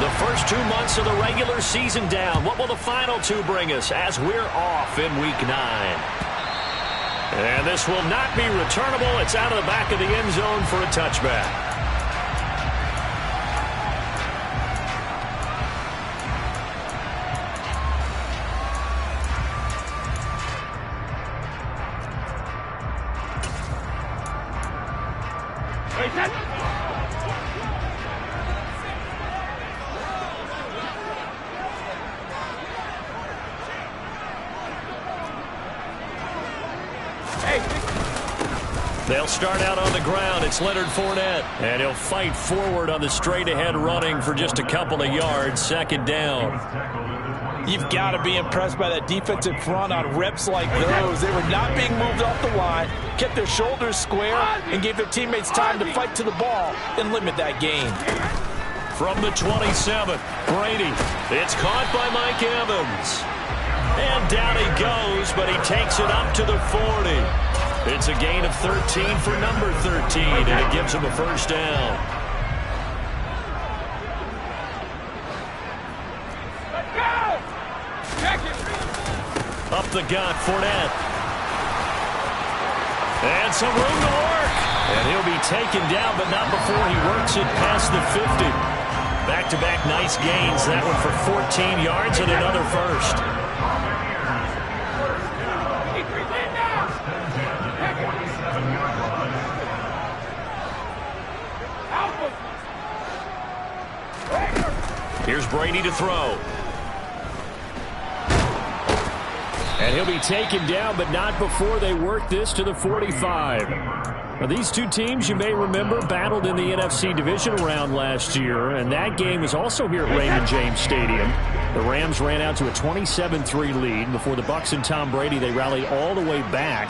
The first 2 months of the regular season down. What will the final two bring us as we're off in Week 9? And this will not be returnable. It's out of the back of the end zone for a touchback. They'll start out on the ground. It's Leonard Fournette. And he'll fight forward on the straight-ahead running for just a couple of yards. Second down. You've got to be impressed by that defensive front on reps like those. They were not being moved off the line, kept their shoulders square, and gave their teammates time to fight to the ball and limit that gain. From the 27, Brady. It's caught by Mike Evans. And down he goes, but he takes it up to the 40. It's a gain of 13 for number 13, and it gives him a first down. Up the gut, Fournette. And some room to work. And he'll be taken down, but not before he works it past the 50. Back-to-back nice gains. That one for 14 yards and another first. Here's Brady to throw. And he'll be taken down, but not before they work this to the 45. Now, these two teams, you may remember, battled in the NFC division round last year, and that game was also here at Raymond James Stadium. The Rams ran out to a 27-3 lead. Before the Bucs and Tom Brady, they rallied all the way back.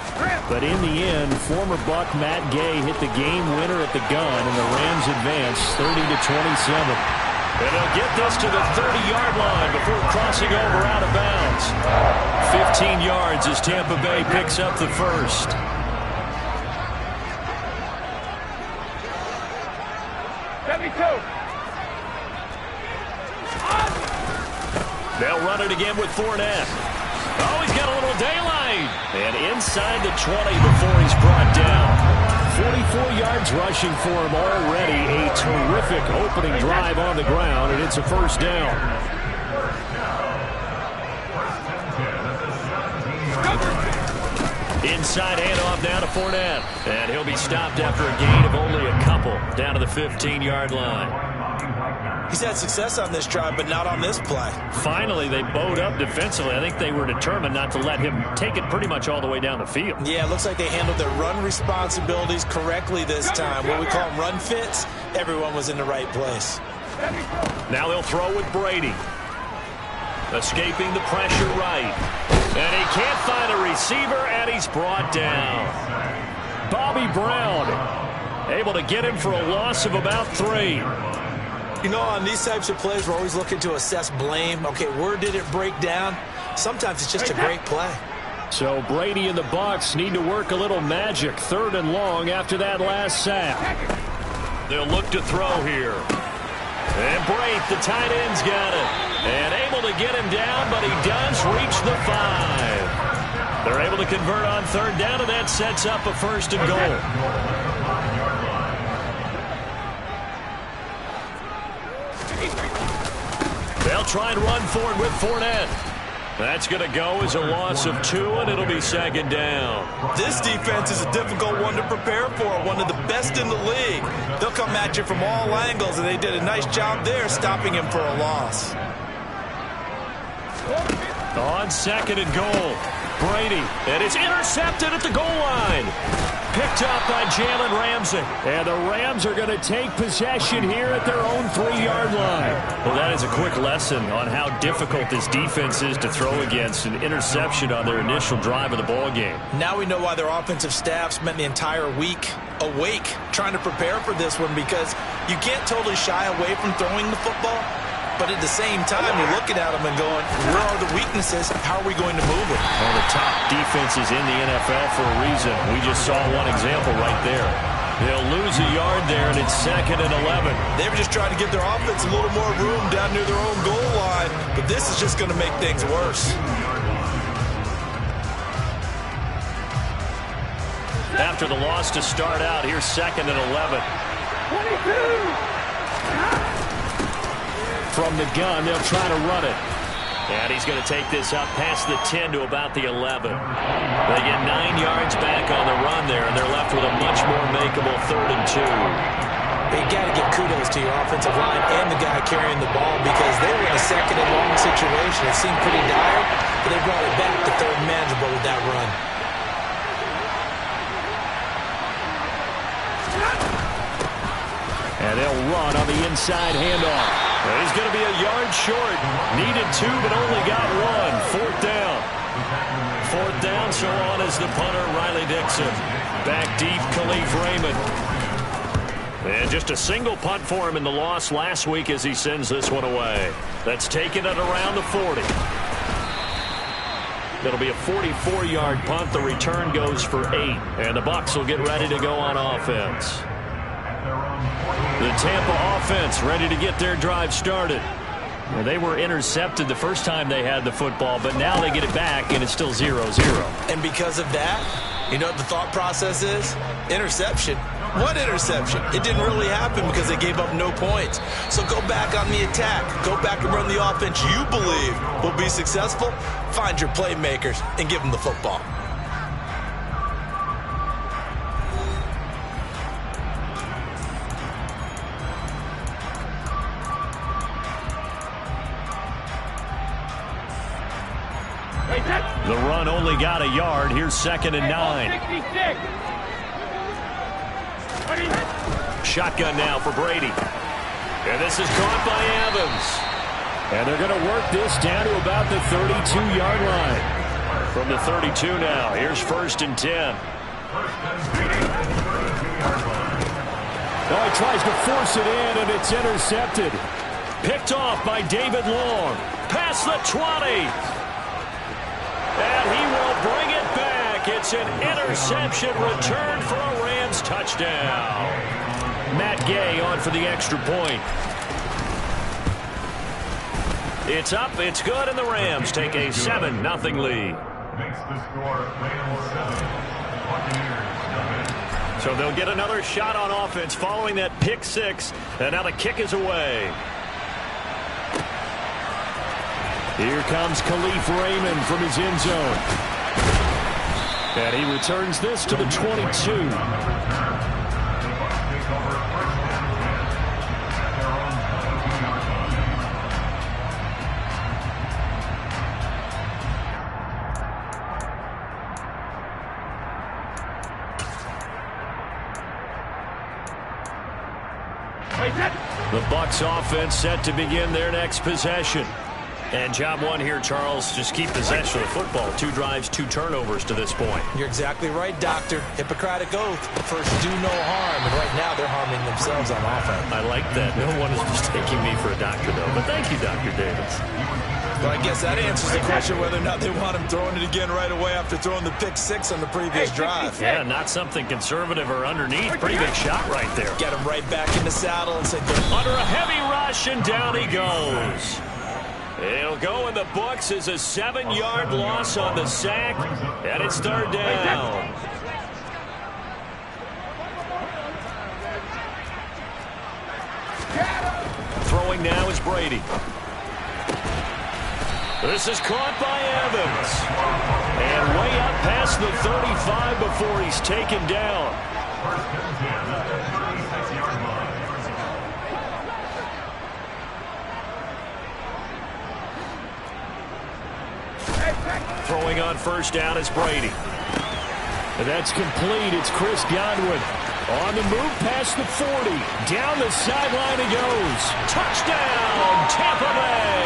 But in the end, former Buck Matt Gay hit the game winner at the gun, and the Rams advanced 30-27. And they'll get this to the 30-yard line before crossing over out of bounds. 15 yards as Tampa Bay picks up the first. They'll run it again with Fournette. Oh, he's got a little daylight. And inside the 20 before he's brought down. 44 yards rushing for him already. A terrific opening drive on the ground, and it's a first down. Inside handoff now to Fournette. And he'll be stopped after a gain of only a couple down to the 15-yard line. He's had success on this drive, but not on this play. Finally, they bowed up defensively. I think they were determined not to let him take it pretty much all the way down the field. Yeah, it looks like they handled their run responsibilities correctly this time. What we call them run fits, everyone was in the right place. Now they'll throw with Brady. Escaping the pressure right. And he can't find a receiver, and he's brought down. Bobby Brown able to get him for a loss of about 3. You know, on these types of plays, we're always looking to assess blame. Okay, where did it break down? Sometimes it's just a great play. So Brady and the Bucs need to work a little magic. 3rd and long after that last sack. They'll look to throw here. And Braith, the tight end's got it. And able to get him down, but he does reach the 5. They're able to convert on 3rd down, and that sets up a 1st and goal. They'll try and run forward with Fournette. That's going to go as a loss of 2, and it'll be 2nd down. This defense is a difficult one to prepare for, one of the best in the league. They'll come at you from all angles, and they did a nice job there stopping him for a loss. On 2nd and goal, Brady, and it's intercepted at the goal line. Picked up by Jalen Ramsey. And the Rams are going to take possession here at their own 3-yard line. Well, that is a quick lesson on how difficult this defense is to throw against. An interception on their initial drive of the ball game. Now we know why their offensive staff spent the entire week awake trying to prepare for this one, because you can't totally shy away from throwing the football. But at the same time, you're looking at them and going, where are the weaknesses? How are we going to move them? One of the top defenses in the NFL for a reason. We just saw one example right there. They'll lose a yard there, and it's 2nd and 11. They were just trying to give their offense a little more room down near their own goal line, but this is just going to make things worse. After the loss to start out, here's 2nd and 11. 22. From the gun, they'll try to run it. And he's going to take this up past the 10 to about the 11. They get 9 yards back on the run there, and they're left with a much more makeable 3rd and 2. You got to give kudos to your offensive line and the guy carrying the ball because they were in a 2nd and long situation. It seemed pretty dire, but they brought it back to 3rd and manageable with that run. And they'll run on the inside handoff. And he's going to be a yard short. Needed 2, but only got 1. 4th down. 4th down, so on is the punter, Riley Dixon. Back deep, Khalif Raymond. And just a single punt for him in the loss last week as he sends this one away. That's taken at around the 40. It'll be a 44-yard punt. The return goes for 8. And the Bucs will get ready to go on offense. The Tampa offense ready to get their drive started. Well, they were intercepted the first time they had the football, but now they get it back, and it's still 0-0. And because of that, you know what the thought process is? Interception. What interception? It didn't really happen because they gave up no points. So go back on the attack. Go back and run the offense you believe will be successful. Find your playmakers and give them the football. The run only got a yard. Here's 2nd and 9. Shotgun now for Brady. And this is caught by Evans. And they're going to work this down to about the 32-yard line. From the 32 now, here's 1st and 10. Oh, he tries to force it in, and it's intercepted. Picked off by David Long. Past the 20. And he will bring it back. It's an interception return for a Rams touchdown. Matt Gay on for the extra point. It's up, it's good, and the Rams take a 7-0 lead. Makes the score Rams 7, Buccaneers. So they'll get another shot on offense following that pick 6. And now the kick is away. Here comes Khalif Raymond from his end zone. And he returns this to the 22. The Bucs offense set to begin their next possession. And job one here, Charles, just keep possession of the football. 2 drives, 2 turnovers to this point. You're exactly right, Doctor. Hippocratic oath. First, do no harm. And right now, they're harming themselves on offense. I like that. No one is mistaking me for a doctor, though. But thank you, Dr. Davis. Well, I guess that answers the question whether or not they want him throwing it again right away after throwing the pick 6 on the previous drive. Yeah, not something conservative or underneath. Pretty big shot right there. Get him right back in the saddle and say, under a heavy rush, and down he goes. It'll go in the books as a 7-yard loss on the sack, and it's 3rd down. Throwing now is Brady. This is caught by Evans. And way up past the 35 before he's taken down. Throwing on 1st down is Brady. And that's complete. It's Chris Godwin. On the move past the 40. Down the sideline he goes. Touchdown, Tampa Bay.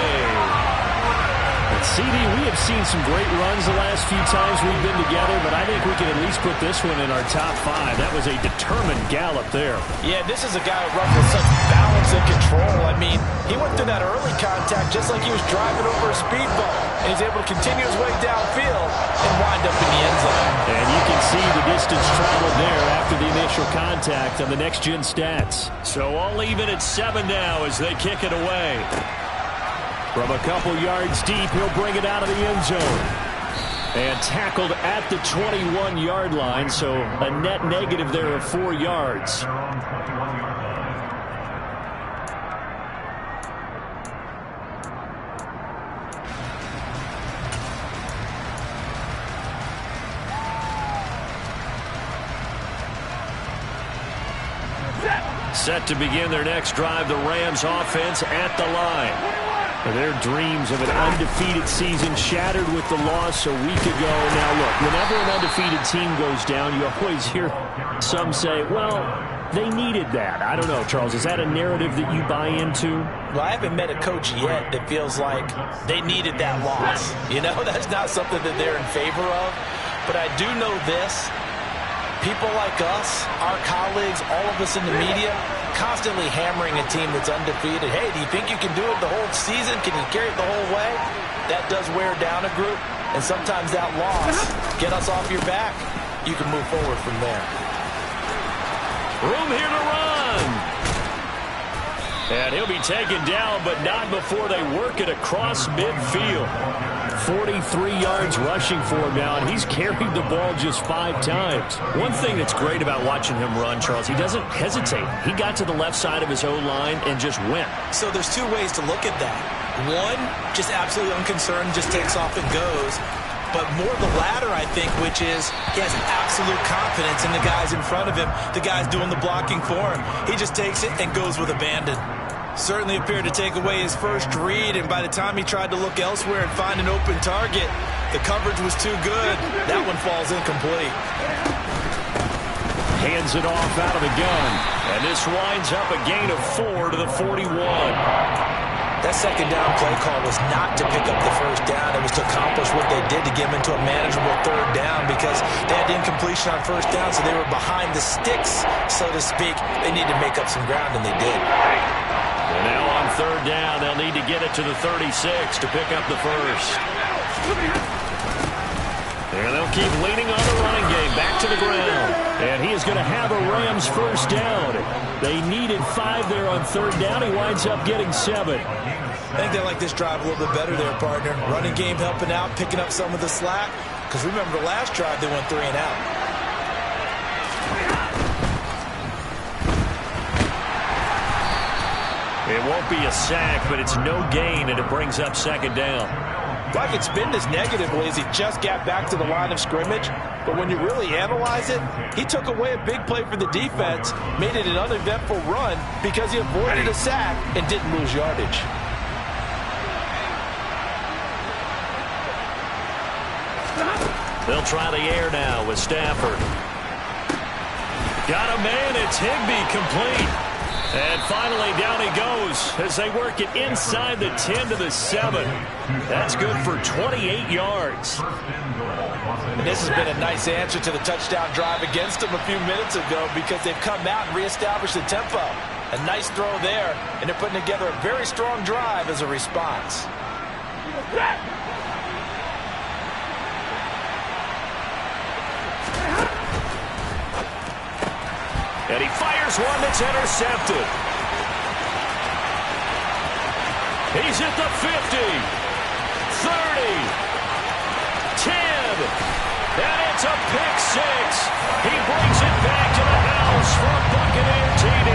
And CD, we have seen some great runs the last few times we've been together, but I think we can at least put this one in our top 5. That was a determined gallop there. yeah, this is a guy who runs with such balance looks in control. I mean, he went through that early contact just like he was driving over a speed bump. And he's able to continue his way downfield and wind up in the end zone. And you can see the distance traveled there after the initial contact on the next-gen stats. So all even at 7 now as they kick it away. From a couple yards deep, he'll bring it out of the end zone. And tackled at the 21-yard line, so a net negative there of 4 yards. Set to begin their next drive, the Rams offense at the line. Their dreams of an undefeated season shattered with the loss a week ago. Now, look, whenever an undefeated team goes down, you always hear some say, well, they needed that. I don't know, Charles. Is that a narrative that you buy into? Well, I haven't met a coach yet that feels like they needed that loss. You know, that's not something that they're in favor of. But I do know this. People like us, our colleagues, all of us in the media, constantly hammering a team that's undefeated. Hey, do you think you can do it the whole season? Can you carry it the whole way? That does wear down a group, and sometimes that loss, get us off your back, you can move forward from there. Room here to run. And he'll be taken down, but not before they work it across midfield. 43 yards rushing for him now, and he's carried the ball just 5 times. One thing that's great about watching him run, Charles, he doesn't hesitate. He got to the left side of his O-line and just went. So there's 2 ways to look at that. One, just absolutely unconcerned, just takes off and goes. But more the latter, I think, which is he has absolute confidence in the guys in front of him, the guys doing the blocking for him. He just takes it and goes with abandon. Certainly appeared to take away his first read, and by the time he tried to look elsewhere and find an open target, the coverage was too good. That one falls incomplete. Hands it off out of the gun, and this winds up a gain of 4 to the 41. That second down play call was not to pick up the first down. It was to accomplish what they did to get him into a manageable third down because they had incompletion on first down, so they were behind the sticks, so to speak. They needed to make up some ground, and they did. And now on third down, they'll need to get it to the 36 to pick up the first. And they'll keep leaning on the running game back to the ground. And he is going to have a Rams first down. They needed 5 there on third down. He winds up getting 7. I think they like this drive a little bit better there, partner. Running game helping out, picking up some of the slack. Because remember the last drive, they went 3 and out. It won't be a sack, but it's no gain, and it brings up second down. Well, I could spin this negatively as he just got back to the line of scrimmage. But when you really analyze it, he took away a big play for the defense, made it an uneventful run because he avoided a sack and didn't lose yardage. They'll try the air now with Stafford. Got a man, it's Higbee, complete. And finally, down he goes as they work it inside the 10 to the 7. That's good for 28 yards. And this has been a nice answer to the touchdown drive against them a few minutes ago because they've come out and reestablished the tempo. A nice throw there, and they're putting together a very strong drive as a response. And he fires one that's intercepted. He's at the 50, 30, 10, and it's a pick 6. He brings it back to the house for a Buccaneer TD.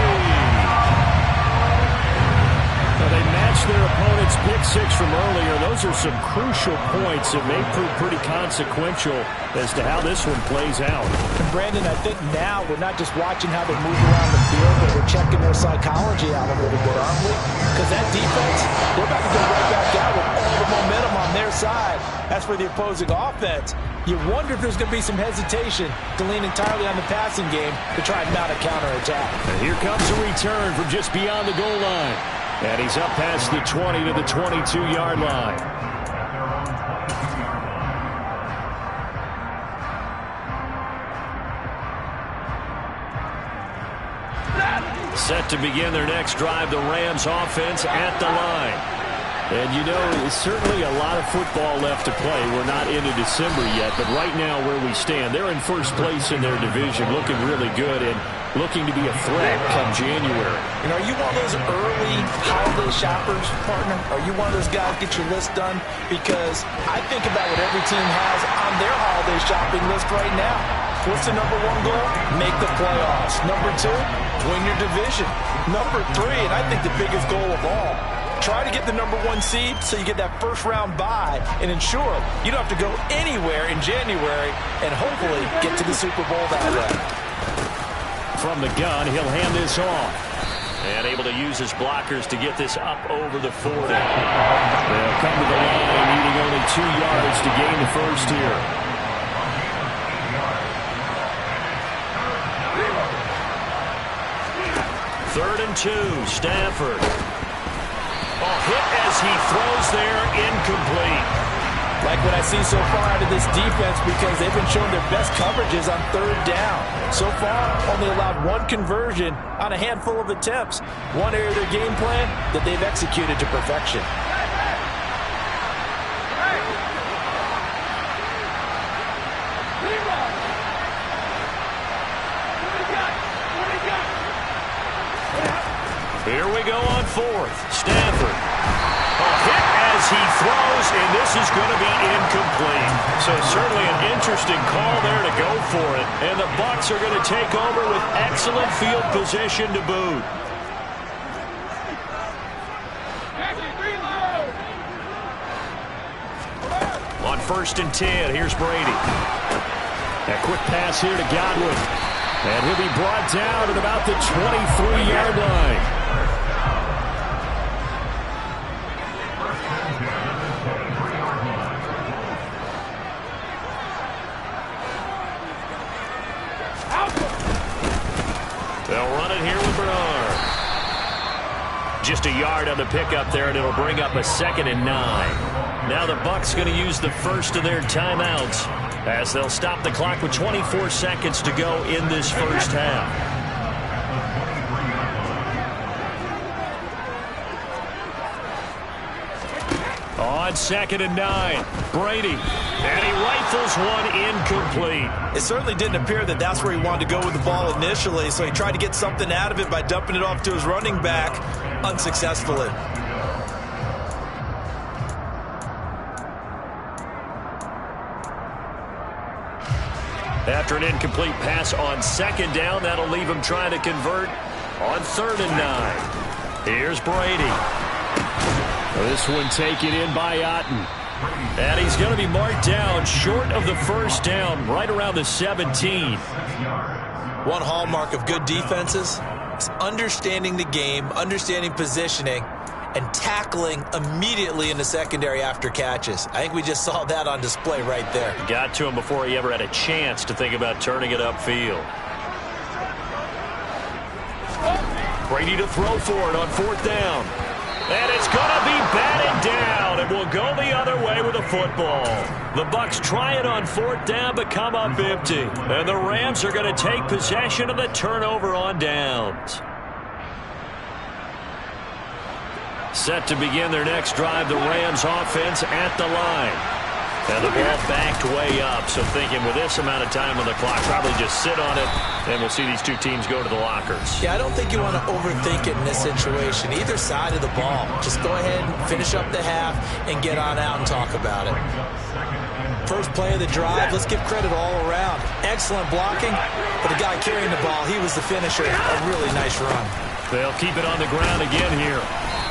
Now they matched their opponent's pick 6 from earlier. Those are some crucial points that may prove pretty consequential as to how this one plays out. And Brandon, I think now we're not just watching how they move around the field, but we're checking their psychology out a little bit, aren't we? Because that defense, they're about to go right back out with all the momentum on their side. As for the opposing offense, you wonder if there's going to be some hesitation to lean entirely on the passing game to try and mount a counterattack. And here comes a return from just beyond the goal line. And he's up past the 20 to the 22-yard line. Set to begin their next drive, the Rams offense at the line. And you know, there's certainly a lot of football left to play. We're not into December yet, but right now where we stand, they're in first place in their division, looking really good and looking to be a threat come January. You know, are you one of those early holiday shoppers, partner? Are you one of those guys get your list done? Because I think about what every team has on their holiday shopping list right now. What's the number one goal? Make the playoffs. Number two, win your division. Number three, and I think the biggest goal of all, try to get the number one seed so you get that first round bye and ensure you don't have to go anywhere in January and hopefully get to the Super Bowl that way. From the gun, he'll hand this off. And able to use his blockers to get this up over the 40. They'll come to the line, needing only 2 yards to gain the first here. Third and 2, Stafford. Hit as he throws there, incomplete. Like what I see so far out of this defense, because they've been showing their best coverages on third down. So far, only allowed 1 conversion on a handful of attempts. One area of their game plan that they've executed to perfection. Here we go on fourth. Stafford. Hit as he throws, and this is going to be incomplete. So certainly an interesting call there to go for it. And the Bucs are going to take over with excellent field position to boot. On first and 10, here's Brady. A quick pass here to Godwin. And he'll be brought down at about the 23-yard line. They'll run it here with Bernard. Just a yard on the pickup there, and it'll bring up a 2nd and 9. Now the Bucs going to use the first of their timeouts as they'll stop the clock with 24 seconds to go in this first half. On 2nd and 9, Brady, and he rifles one incomplete. It certainly didn't appear that that's where he wanted to go with the ball initially, so he tried to get something out of it by dumping it off to his running back unsuccessfully. After an incomplete pass on 2nd down, that'll leave him trying to convert on 3rd and 9. Here's Brady. This one taken in by Otten. And he's going to be marked down short of the first down, right around the 17. One hallmark of good defenses is understanding the game, understanding positioning, and tackling immediately in the secondary after catches. I think we just saw that on display right there. Got to him before he ever had a chance to think about turning it upfield. Brady to throw for it on 4th down. And it's going to be batted down, and will go the other way with a football. The Bucs try it on 4th down, but come up empty. And the Rams are going to take possession of the turnover on downs. Set to begin their next drive, the Rams offense at the line. And the ball backed way up, so thinking with this amount of time on the clock, probably just sit on it, and we'll see these two teams go to the lockers. Yeah, I don't think you want to overthink it in this situation. Either side of the ball. Just go ahead and finish up the half and get on out and talk about it. First play of the drive, let's give credit all around. Excellent blocking, but the guy carrying the ball, he was the finisher. A really nice run. They'll keep it on the ground again here.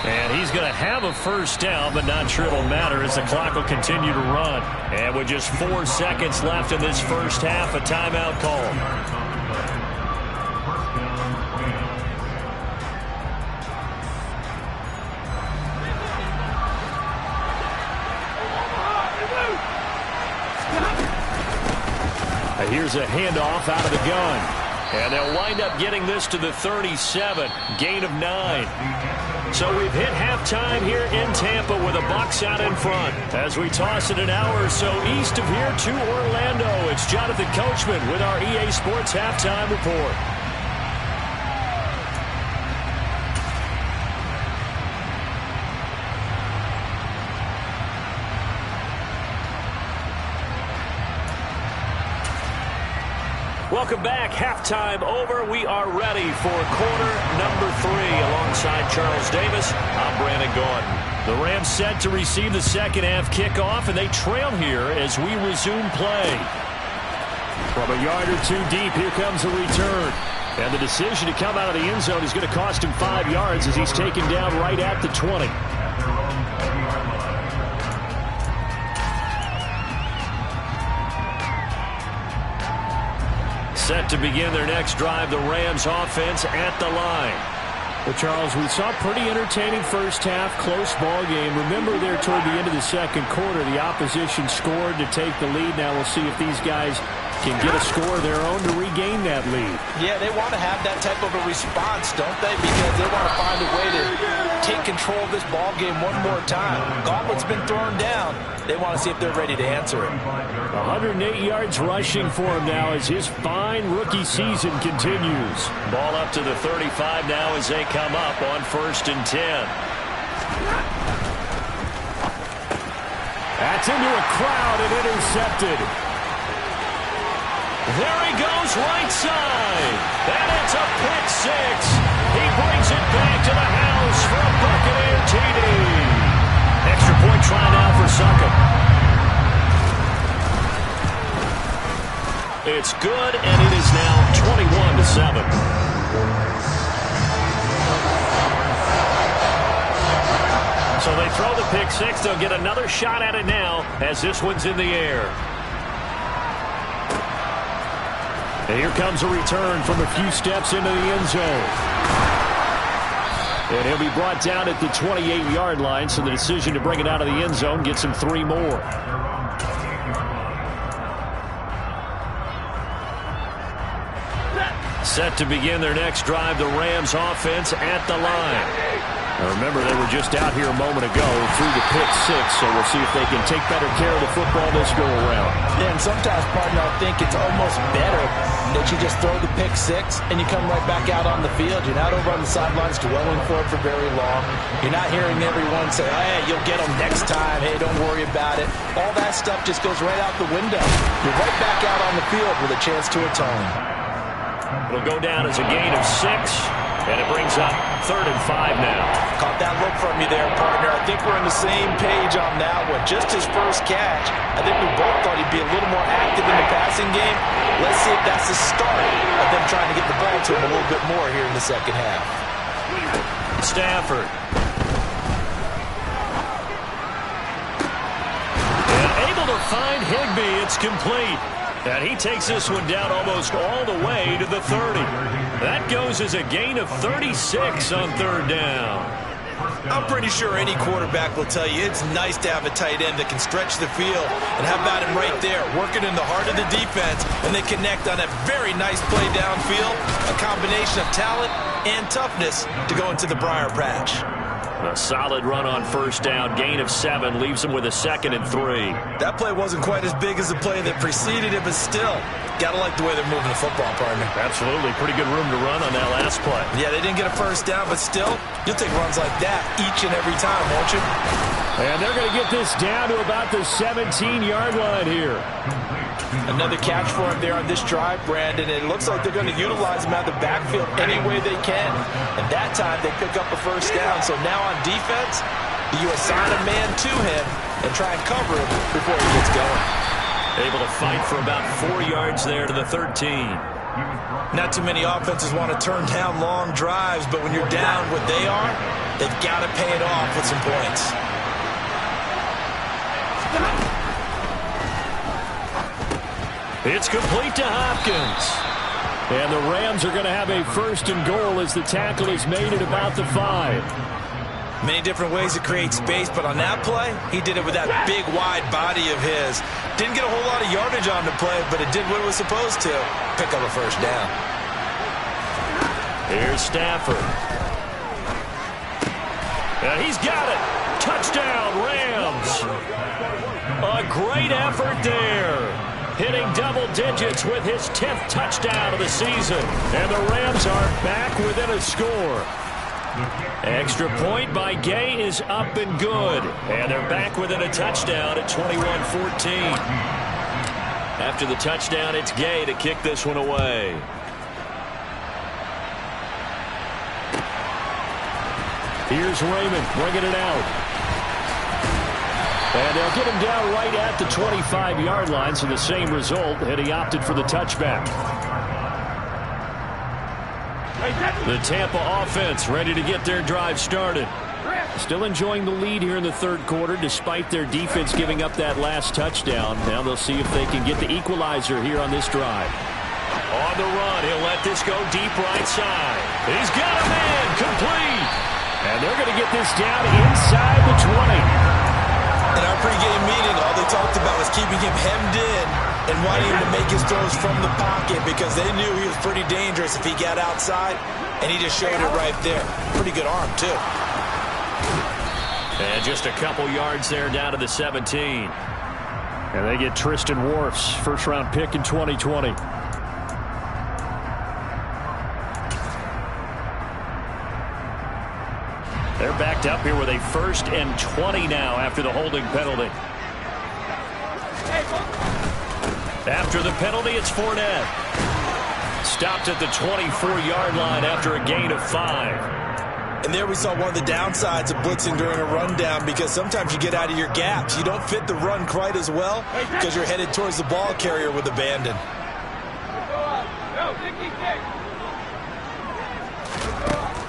And he's going to have a first down, but not sure it'll matter as the clock will continue to run. And with just 4 seconds left in this first half, a timeout call. Here's a handoff out of the gun. And they'll wind up getting this to the 37, gain of 9. So we've hit halftime here in Tampa with the Bucs out in front. As we toss it an hour or so east of here to Orlando, it's Jonathan Coachman with our EA Sports Halftime Report. Welcome back. Halftime over. We are ready for quarter number 3. Alongside Charles Davis, I'm Brandon Gordon. The Rams set to receive the second half kickoff, and they trail here as we resume play. From a yard or two deep, here comes a return. And the decision to come out of the end zone is going to cost him 5 yards as he's taken down right at the 20. Set to begin their next drive, the Rams offense at the line. Well, Charles, we saw pretty entertaining first half, close ball game. Remember there toward the end of the second quarter, the opposition scored to take the lead. Now we'll see if these guys can get a score of their own to regain that lead. Yeah, they want to have that type of a response, don't they? Because they want to find a way to take control of this ball game one more time. Gauntlet's been thrown down. They want to see if they're ready to answer it. 108 yards rushing for him now as his fine rookie season continues. Ball up to the 35 now as they come up on 1st and 10. That's into a crowd and intercepted. There he goes right side. And it's a pick 6. He brings it back to the house for a Buccaneer TD. Extra point try now for Suckup. It's good, and it is now 21-7. So they throw the pick 6. They'll get another shot at it now as this one's in the air. And here comes a return from a few steps into the end zone. And he'll be brought down at the 28-yard line, so the decision to bring it out of the end zone gets him 3 more. Set to begin their next drive, the Rams offense at the line. Now remember, they were just out here a moment ago through the pick 6, so we'll see if they can take better care of the football this go around. Yeah, and sometimes, partner, I think it's almost better that you just throw the pick 6 and you come right back out on the field. You're not over on the sidelines dwelling for it for very long. You're not hearing everyone say, hey, you'll get them next time. Hey, don't worry about it. All that stuff just goes right out the window. You're right back out on the field with a chance to atone. It'll go down as a gain of 6, and it brings up 3rd and 5 now. Caught that look from you there, partner. I think we're on the same page on that one. Just his first catch, I think we both thought he'd be a little more active in the passing game. Let's see if that's the start of them trying to get the ball to him a little bit more here in the second half. Stafford. And able to find Higbee. It's complete. And he takes this one down almost all the way to the 30. That goes as a gain of 36 on 3rd down. I'm pretty sure any quarterback will tell you it's nice to have a tight end that can stretch the field. And how about him right there, working in the heart of the defense, and they connect on a very nice play downfield, a combination of talent and toughness to go into the briar patch. A solid run on 1st down. Gain of 7 leaves him with a 2nd and 3. That play wasn't quite as big as the play that preceded it, but still, gotta like the way they're moving the football, partner. Absolutely. Pretty good room to run on that last play. Yeah, they didn't get a 1st down, but still, you'll take runs like that each and every time, won't you? And they're going to get this down to about the 17-yard line here. Another catch for him there on this drive, Brandon. It looks like they're going to utilize him out of the backfield any way they can. And that time they pick up a 1st down. So now on defense, you assign a man to him and try and cover him before he gets going. Able to fight for about 4 yards there to the 13. Not too many offenses want to turn down long drives, but when you're down what they are, they've got to pay it off with some points. It's complete to Hopkins. And the Rams are going to have a 1st and goal as the tackle is made at about the 5. Many different ways to create space, but on that play, he did it with that big, wide body of his. Didn't get a whole lot of yardage on the play, but it did what it was supposed to. Pick up a 1st down. Here's Stafford. And he's got it. Touchdown, Rams. A great effort there. Hitting double digits with his 10th touchdown of the season. And the Rams are back within a score. Extra point by Gay is up and good. And they're back within a touchdown at 21-14. After the touchdown, it's Gay to kick this one away. Here's Raymond bringing it out. And they'll get him down right at the 25-yard line, so the same result, and he opted for the touchback. The Tampa offense ready to get their drive started. Still enjoying the lead here in the third quarter, despite their defense giving up that last touchdown. Now they'll see if they can get the equalizer here on this drive. On the run, he'll let this go deep right side. He's got a man, complete. And they're going to get this down inside the 20. In our pregame meeting, all they talked about was keeping him hemmed in and wanting him to make his throws from the pocket because they knew he was pretty dangerous if he got outside, and he just showed it right there. Pretty good arm, too. And just a couple yards there down to the 17. And they get Tristan Wirfs, first-round pick in 2020. They're backed up here with a 1st and 20 now after the holding penalty. After the penalty, it's Fournette. Stopped at the 24-yard line after a gain of 5. And there we saw one of the downsides of blitzing during a rundown, because sometimes you get out of your gaps. You don't fit the run quite as well because you're headed towards the ball carrier with abandon.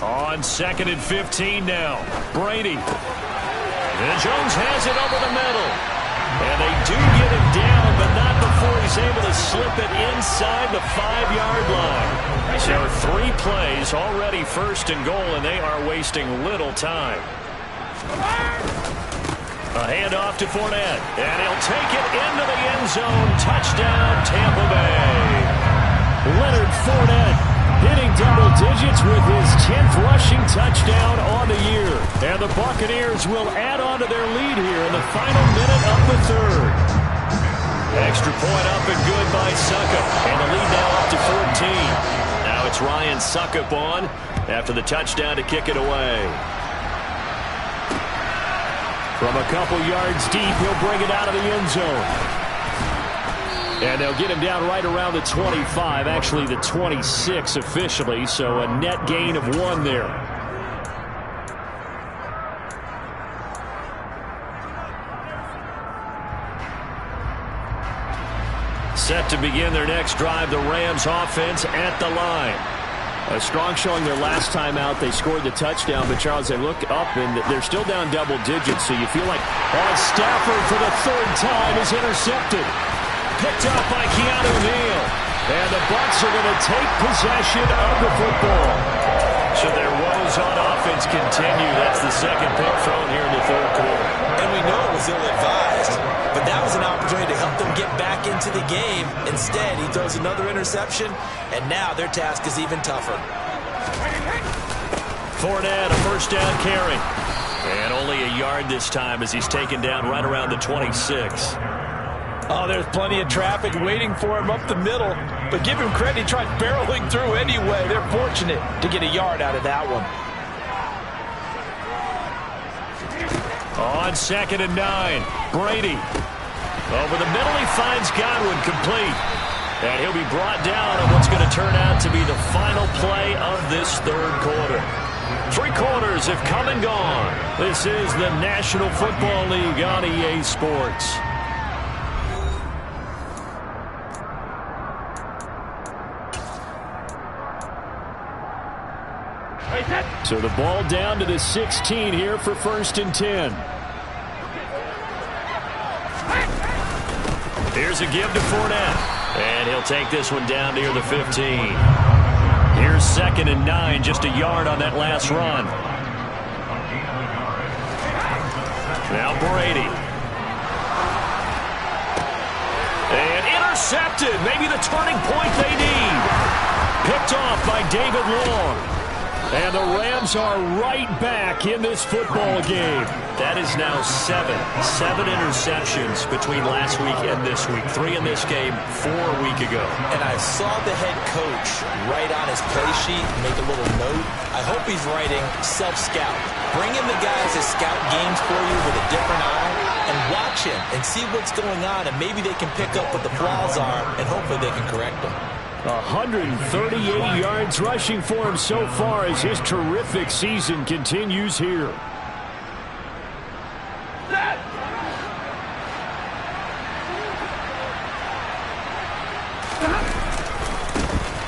On 2nd and 15 now. Brady. And Jones has it over the middle. And they do get him down, but not before he's able to slip it inside the 5-yard line. So 3 plays, already 1st and goal, and they are wasting little time. A handoff to Fournette, and he'll take it into the end zone. Touchdown, Tampa Bay. Leonard Fournette hitting double digits with his 10th rushing touchdown on the year. And the Buccaneers will add on to their lead here in the final minute of the third. Extra point up and good by Succop. And the lead now up to 14. Now it's Ryan Succop on after the touchdown to kick it away. From a couple yards deep, he'll bring it out of the end zone. And they'll get him down right around the 25, actually the 26 officially, so a net gain of 1 there. Set to begin their next drive, the Rams offense at the line. A strong showing their last time out. They scored the touchdown, but Charles, they look up and they're still down double digits, so you feel like Stafford for the 3rd time is intercepted. Picked up by Keanu Neal. And the Bucs are going to take possession of the football. So their woes on offense continue. That's the 2nd pick thrown here in the 3rd quarter. And we know it was ill-advised, but that was an opportunity to help them get back into the game. Instead, he throws another interception, and now their task is even tougher. Fournette, a 1st down carry. And only a yard this time as he's taken down right around the 26. Oh, there's plenty of traffic waiting for him up the middle. But give him credit, he tried barreling through anyway. They're fortunate to get a yard out of that one. On 2nd and 9, Brady. Over the middle, he finds Godwin, complete. And he'll be brought down on what's going to turn out to be the final play of this 3rd quarter. 3 quarters have come and gone. This is the National Football League on EA Sports. So the ball down to the 16 here for 1st and 10. Here's a give to Fournette. And he'll take this one down near the 15. Here's 2nd and 9, just a yard on that last run. Now Brady. And intercepted. Maybe the turning point they need. Picked off by David Long. And the Rams are right back in this football game. That is now 7 interceptions between last week and this week. 3 in this game, 4 a week ago. And I saw the head coach write on his play sheet, make a little note. I hope he's writing self-scout. Bring in the guys that scout games for you with a different eye and watch watch him and see what's going on, and maybe they can pick up what the flaws are, and hopefully they can correct them. 138 yards rushing for him so far as his terrific season continues here.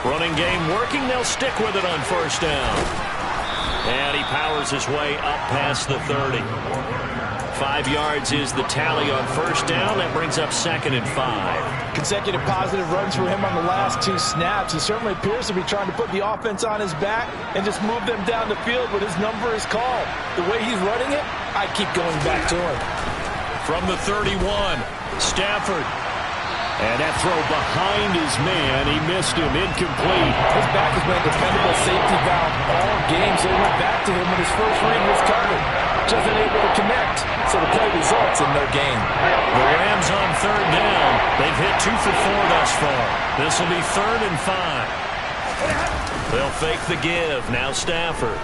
Running game working. They'll stick with it on first down. And he powers his way up past the 30. 5 yards is the tally on first down. That brings up 2nd and 5. Consecutive positive runs for him on the last 2 snaps. He certainly appears to be trying to put the offense on his back and just move them down the field when his number is called. The way he's running it, I keep going back to him. From the 31, Stafford. And that throw behind his man. He missed him. Incomplete. His back has been a dependable safety valve all game, so he went back to him when his first read was covered. Just unable to connect, so the play results in no gain. The Rams on 3rd down. They've hit 2 for 4 thus far. This will be 3rd and 5. They'll fake the give. Now Stafford.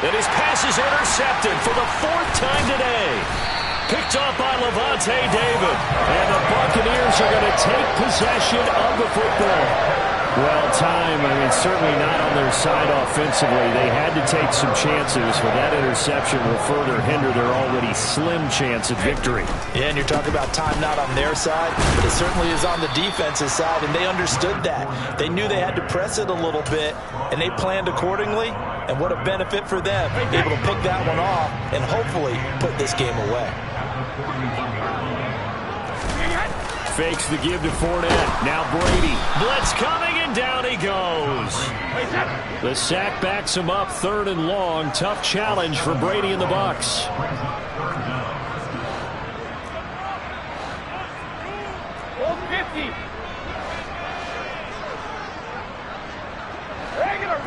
And his pass is intercepted for the 4th time today. Picked off by Levante David. And the Buccaneers are going to take possession of the football. Well, time, certainly not on their side offensively. They had to take some chances, but that interception will further hinder their already slim chance at victory. Yeah, and you're talking about time not on their side, but it certainly is on the defense's side, and they understood that. They knew they had to press it a little bit, and they planned accordingly, and what a benefit for them, able to pick that one off and hopefully put this game away. Fakes the give to Fournette. Now Brady. Blitz coming, and down he goes. The sack backs him up 3rd and long. Tough challenge for Brady and the Bucs. Regular.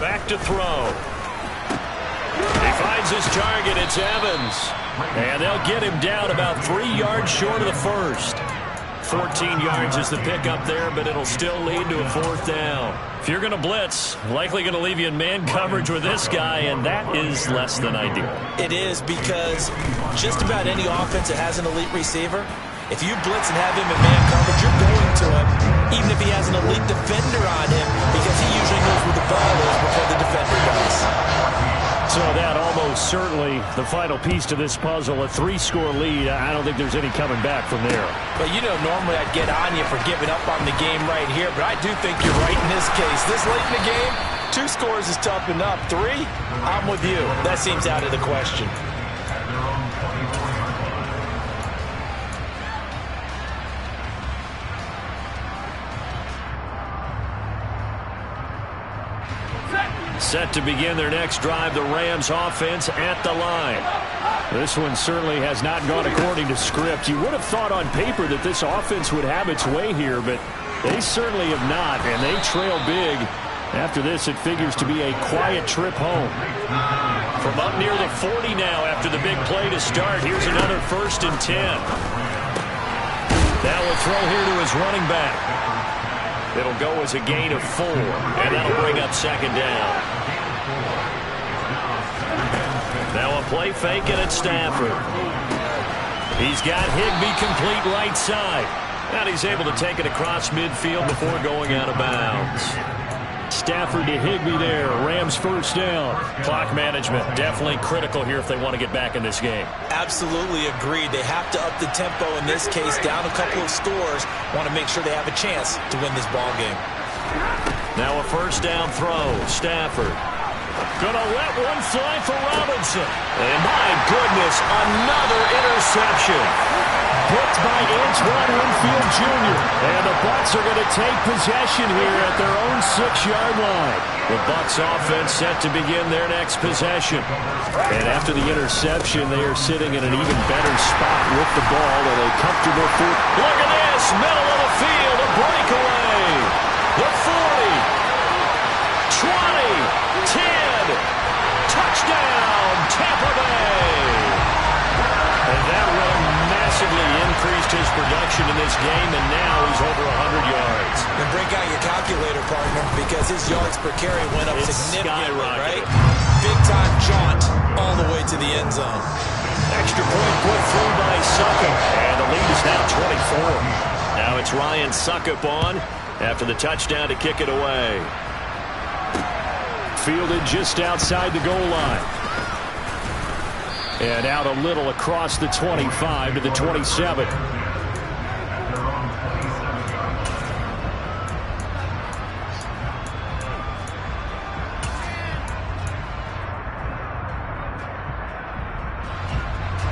Back to throw. He finds his target. It's Evans. And they'll get him down about 3 yards short of the first. 14 yards is the pickup there, but it'll still lead to a 4th down. If you're going to blitz, likely going to leave you in man coverage with this guy, and that is less than ideal. It is, because just about any offense that has an elite receiver, if you blitz and have him in man coverage, you're going to him, even if he has an elite defender on him, because he usually knows where the ball is before the defender does. So that almost certainly the final piece to this puzzle, a 3-score lead. I don't think there's any coming back from there. But normally I'd get on you for giving up on the game right here, but I do think you're right in this case. This late in the game, 2 scores is tough enough. 3, I'm with you. That seems out of the question. Set to begin their next drive, the Rams offense at the line. This one certainly has not gone according to script. You would have thought on paper that this offense would have its way here, but they certainly have not, and they trail big. After this, it figures to be a quiet trip home. From up near the 40 now after the big play to start, here's another 1st and 10. Now a throw here to his running back. It'll go as a gain of 4, and that'll bring up 2nd down. Now a play fake, and it's Stafford. He's got Higbee complete right side. And he's able to take it across midfield before going out of bounds. Stafford to Higbee there. Rams 1st down. Clock management definitely critical here if they want to get back in this game. Absolutely agreed. They have to up the tempo in this case, down a couple of scores. Want to make sure they have a chance to win this ball game. Now a 1st down throw. Stafford. Gonna let one fly for Robinson. And my goodness, another interception. Picked by Antoine Winfield Jr. And the Bucs are going to take possession here at their own 6-yard line. The Bucs offense set to begin their next possession. And after the interception, they are sitting in an even better spot with the ball at a comfortable 4. Look at this, middle of the field, a breakaway. The 40, 20, 10, touchdown, Tampa Bay. And that run massively increased his production in this game, and now he's over 100 yards. The breakout out your calculator, partner, because his yards per carry went up significantly, right? Big-time jaunt all the way to the end zone. Extra point put through by Suckup, and the lead is now 24. Now it's Ryan Suckup on after the touchdown to kick it away. Fielded just outside the goal line. And out a little across the 25 to the 27.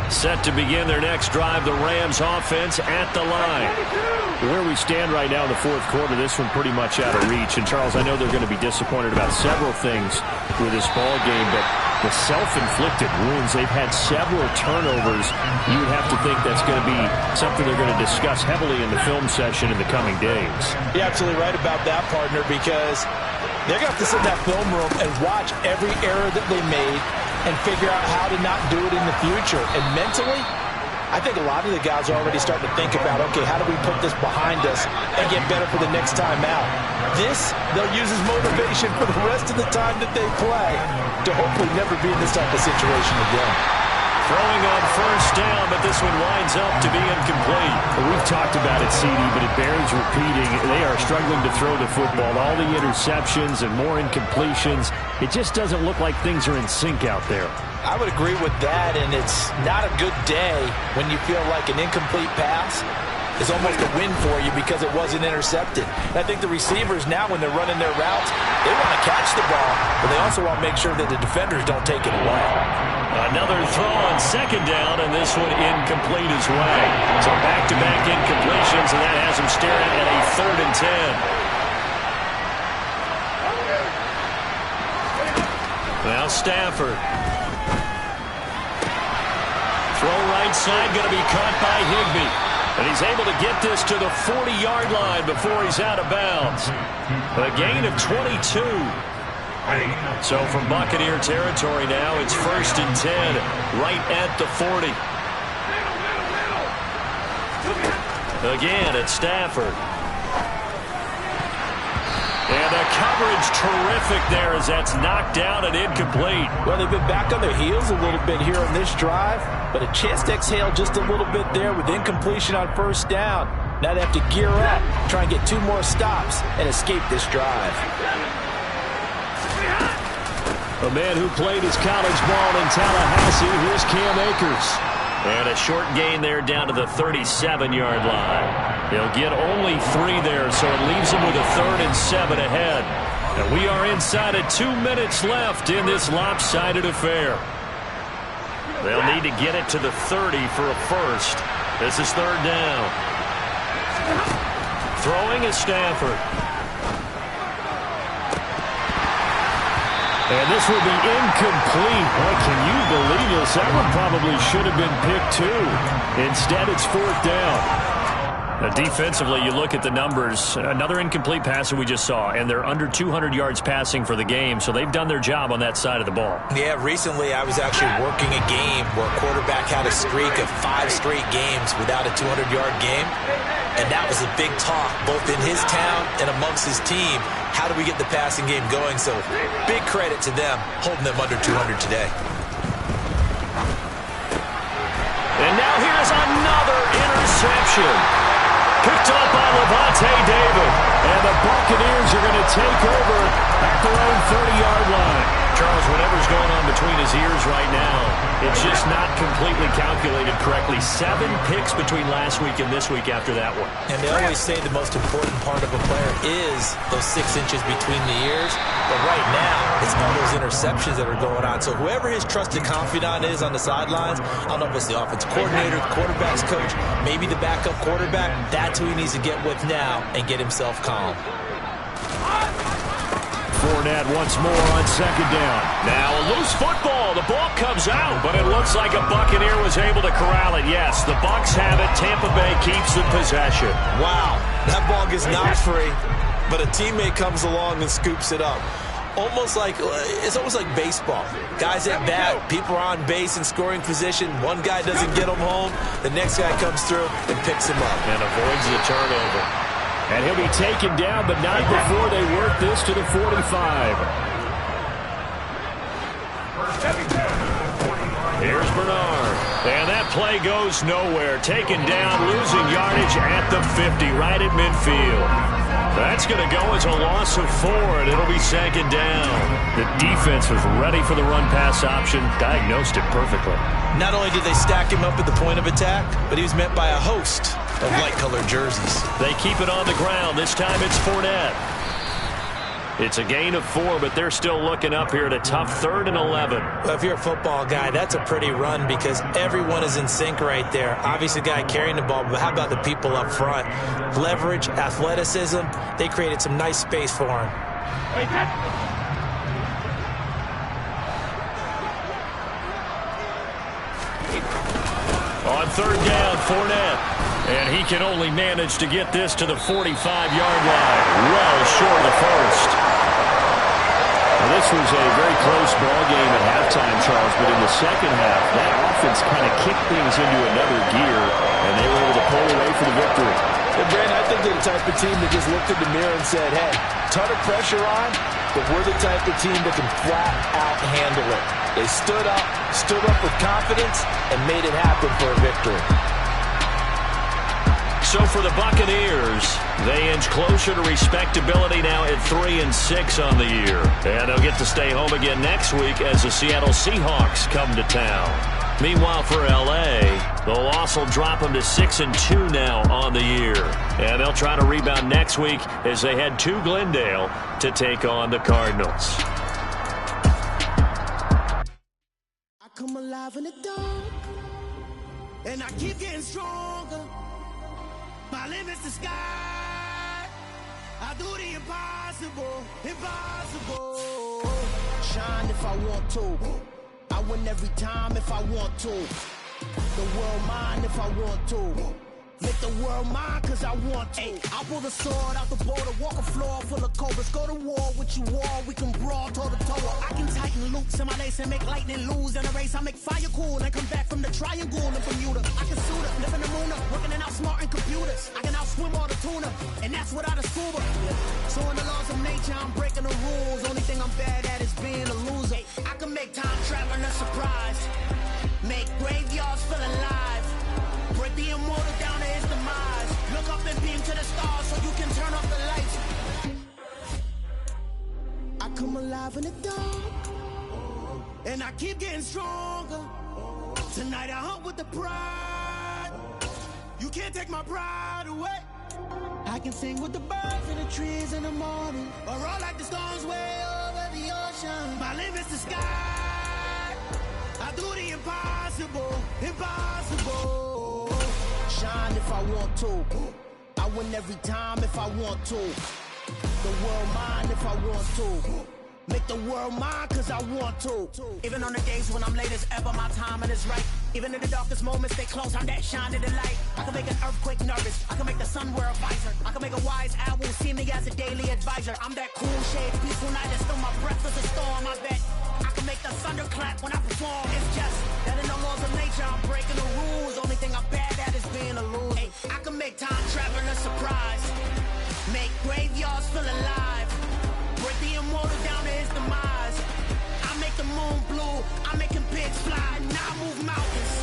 Set to begin their next drive, the Rams offense at the line. Where we stand right now in the fourth quarter, this one pretty much out of reach. And, Charles, I know they're going to be disappointed about several things with this ball game, but the self-inflicted wounds, they've had several turnovers. You would have to think that's going to be something they're going to discuss heavily in the film session in the coming days. You're absolutely right about that, partner, because they're going to have to sit in that film room and watch every error that they made and figure out how to not do it in the future. And mentally, I think a lot of the guys are already starting to think about, okay, how do we put this behind us and get better for the next time out? This, they'll use as motivation for the rest of the time that they play to hopefully never be in this type of situation again. Throwing on first down, but this one winds up to be incomplete. We've talked about it, CD, but it bears repeating. They are struggling to throw the football. All the interceptions and more incompletions. It just doesn't look like things are in sync out there. I would agree with that, and it's not a good day when you feel like an incomplete pass is almost a win for you because it wasn't intercepted. And I think the receivers now, when they're running their routes, they want to catch the ball, but they also want to make sure that the defenders don't take it away. Another throw on second down, and this one incomplete as well. So back-to-back incompletions, and that has them staring at a 3rd and 10. Now Stafford. Throw right side, going to be caught by Higbee. And he's able to get this to the 40-yard line before he's out of bounds. A gain of 22. So from Buccaneer territory now, it's 1st and 10, right at the 40. Again, it's Stafford. And the coverage terrific there as that's knocked down and incomplete. Well, they've been back on their heels a little bit here on this drive, but a chance to exhale just a little bit there with incompletion on first down. Now they have to gear up, try and get 2 more stops, and escape this drive. A man who played his college ball in Tallahassee, here's Cam Akers. And a short gain there down to the 37-yard line. He'll get only 3 there, so it leaves him with a 3rd and 7 ahead. And we are inside of 2 minutes left in this lopsided affair. They'll need to get it to the 30 for a first. This is 3rd down. Throwing is Stafford. And this will be incomplete. Boy, can you believe this? That one probably should have been picked too. Instead, it's 4th down. Now, defensively, you look at the numbers. Another incomplete pass that we just saw, and they're under 200 yards passing for the game, so they've done their job on that side of the ball. Yeah, recently I was actually working a game where a quarterback had a streak of 5 straight games without a 200-yard game, and that was a big talk, both in his town and amongst his team. How do we get the passing game going? So big credit to them, holding them under 200 today. And now here's another interception. Picked up by Levante David. And the Buccaneers are going to take over at their own 30-yard line. Charles, whatever's going on between his ears right now, it's just not completely calculated correctly. 7 picks between last week and this week after that one. And they always say the most important part of a player is those 6 inches between the ears. But right now, it's all those interceptions that are going on. So whoever his trusted confidant is on the sidelines, I don't know if it's the offensive coordinator, the quarterback's coach, maybe the backup quarterback, that's who he needs to get with now and get himself calm. Fournette once more on second down. Now a loose football. The ball comes out, but it looks like a Buccaneer was able to corral it. Yes, the Bucs have it. Tampa Bay keeps the possession. Wow, that ball gets knocked free, but a teammate comes along and scoops it up. It's almost like baseball. Guys at bat, people are on base in scoring position. One guy doesn't get them home. The next guy comes through and picks him up. And avoids the turnover. And he'll be taken down, but not before they work this to the 45. Here's Bernard. And that play goes nowhere. Taken down, losing yardage at the 50, right at midfield. That's going to go as a loss of 4, and it'll be second down. The defense was ready for the run-pass option, diagnosed it perfectly. Not only did they stack him up at the point of attack, but he was met by a host of light-colored jerseys. They keep it on the ground. This time it's Fournette. It's a gain of 4, but they're still looking up here at a tough 3rd and 11. Well, if you're a football guy, that's a pretty run because everyone is in sync right there. Obviously, the guy carrying the ball, but how about the people up front? Leverage, athleticism, they created some nice space for him. On 3rd down, Fournette. And he can only manage to get this to the 45-yard line. Well short of the first. Well, this was a very close ball game at halftime, Charles, but in the second half, that offense kind of kicked things into another gear, and they were able to pull away for the victory. And Brandon, I think they're the type of team that just looked in the mirror and said, hey, ton of pressure on, but we're the type of team that can flat out handle it. They stood up with confidence, and made it happen for a victory. So for the Buccaneers, they inch closer to respectability now at 3-6 on the year. And they'll get to stay home again next week as the Seattle Seahawks come to town. Meanwhile, for L.A., the loss will drop them to 6-2 now on the year. And they'll try to rebound next week as they head to Glendale to take on the Cardinals. I come alive in the dark, and I keep getting stronger. My limit's the sky. I do the impossible, impossible. Shine if I want to. I win every time if I want to. The world mine if I want to. Make the world mine cause I want to. I pull the sword out the border, walk a floor full of cobras. Go to war with you all, we can brawl toe to toe. I can tighten loops in my lace and make lightning lose in a race. I make fire cool and come back from the triangle in Bermuda. I can suit up, live in the moon up, working and outsmarting computers. I can outswim all the tuna, and that's without a scuba. So in the laws of nature, I'm breaking the rules. Only thing I'm bad at is being a loser. I can make time traveling a surprise. Make graveyards feel alive. Break the immortal down to his demise. Look up and beam to the stars so you can turn off the lights. I come alive in the dark, and I keep getting stronger. Tonight I hunt with the pride. You can't take my pride away. I can sing with the birds and the trees in the morning, or roll like the storms way over the ocean. My limit's the sky. I do the impossible, impossible. Shine if I want to. I win every time if I want to. The world mine if I want to. Make the world mine cause I want to. Even on the days when I'm late as ever, my timing is right. Even in the darkest moments, stay close, I'm that shining the light. I can make an earthquake nervous. I can make the sun wear a visor. I can make a wise owl see me as a daily advisor. I'm that cool shade, peaceful night, and still my breath is a storm. I bet I can make the thunder clap when I perform. It's just that in the laws of nature, I'm breaking the rules. Only thing I'm bad at is being a loser. Hey, I can make time traveling a surprise. Make graveyards feel alive. Break the immortal down to his demise. I make the moon blue. I'm making pigs fly. Now I move mountains.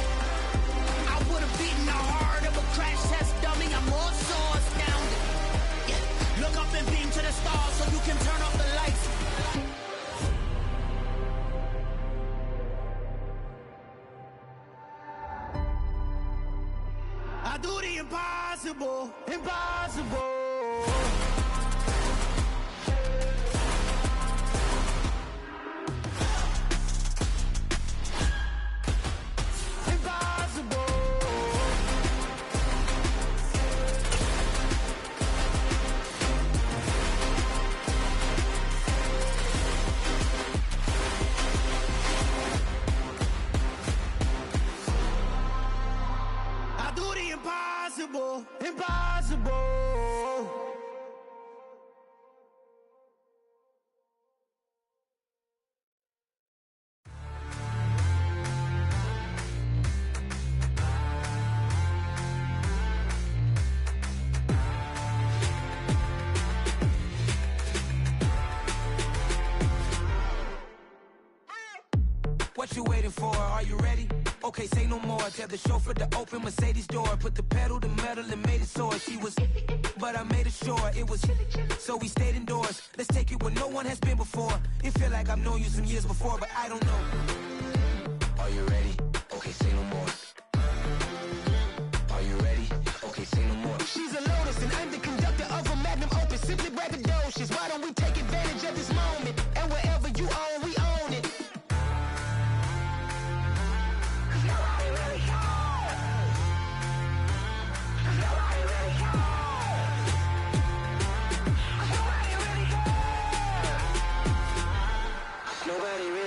I would have beaten the heart of a crash test dummy. I'm more so astounded. Yeah. Look up and beam to the stars so you can turn off the lights. I do the impossible, impossible. Impossible, impossible. you waiting for? Are you ready? Okay, say no more. Tell the chauffeur to open Mercedes door. Put the pedal to metal and made it soar. She was, but I made it sure it was. So we stayed indoors. Let's take it where no one has been before. It feel like I've known you some years before, but I don't know. Are you ready? Okay, say no more. Are you ready? Okay, say no more. She's a Lotus and I'm the conductor of a magnum opus. Simply braggadocious. Why don't we take advantage of this moment? And wherever you own, we own it.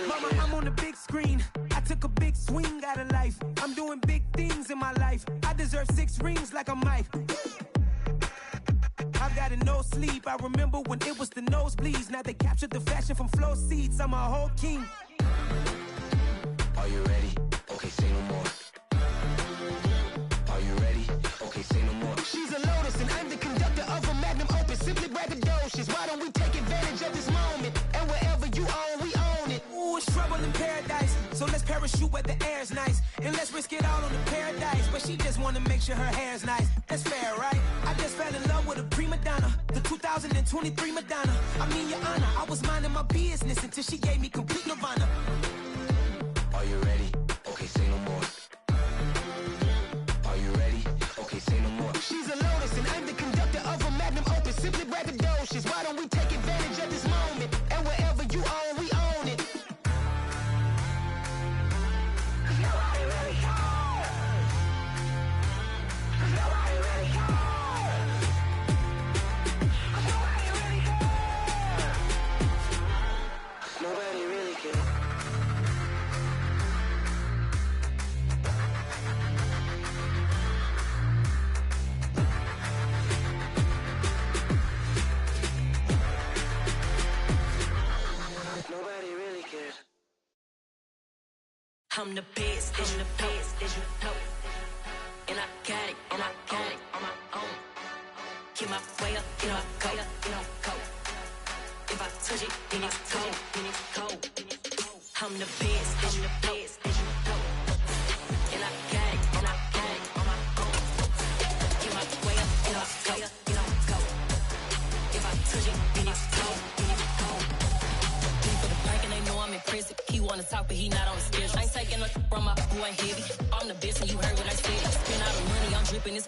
Mama, I'm on the big screen. I took a big swing out of life. I'm doing big things in my life. I deserve 6 rings like a Mike. I've got no sleep. I remember when it was the nosebleeds. Now they captured the fashion from flow seats. I'm a whole king. Are you ready? Okay, say no more. Are you ready? Okay, say no more. She's a Lotus and I'm the conductor of a magnum opus. Simply braggadocious. Why don't we take advantage of this moment? And wherever you own, we own it. Ooh, it's trouble in paradise. So let's parachute where the air's nice. And let's risk it all on the paradise. But she just wanna make sure her hair's nice. That's fair, right? I just fell in love with a prima donna. The 2023 Madonna. I mean, your honor, I was minding my business until she gave me complete nirvana. Are you ready? Okay, say no more. Are you ready? Okay, say no more. She's a Lotus and I'm the conductor of a magnum opus. Simply braggadocious. Why don't we take advantage of this moment? And wherever you own, we own it. Nobody really cares. Nobody really cares. Nobody really cares. Nobody really cares. Nobody really cares. I'm the best, as you know. And I got it, on my own. Get my way up, go. If I touch it, then it's cold. I'm the best, as you know. And I got it, on my own. Get my way up, go. If I touch it, then it's cold. They know I'm impressive. He wanna talk, but he not on the schedule. I ain't taking a from my boy heavy. I'm the best, and you heard what I said. Spend all the money, I'm dripping this.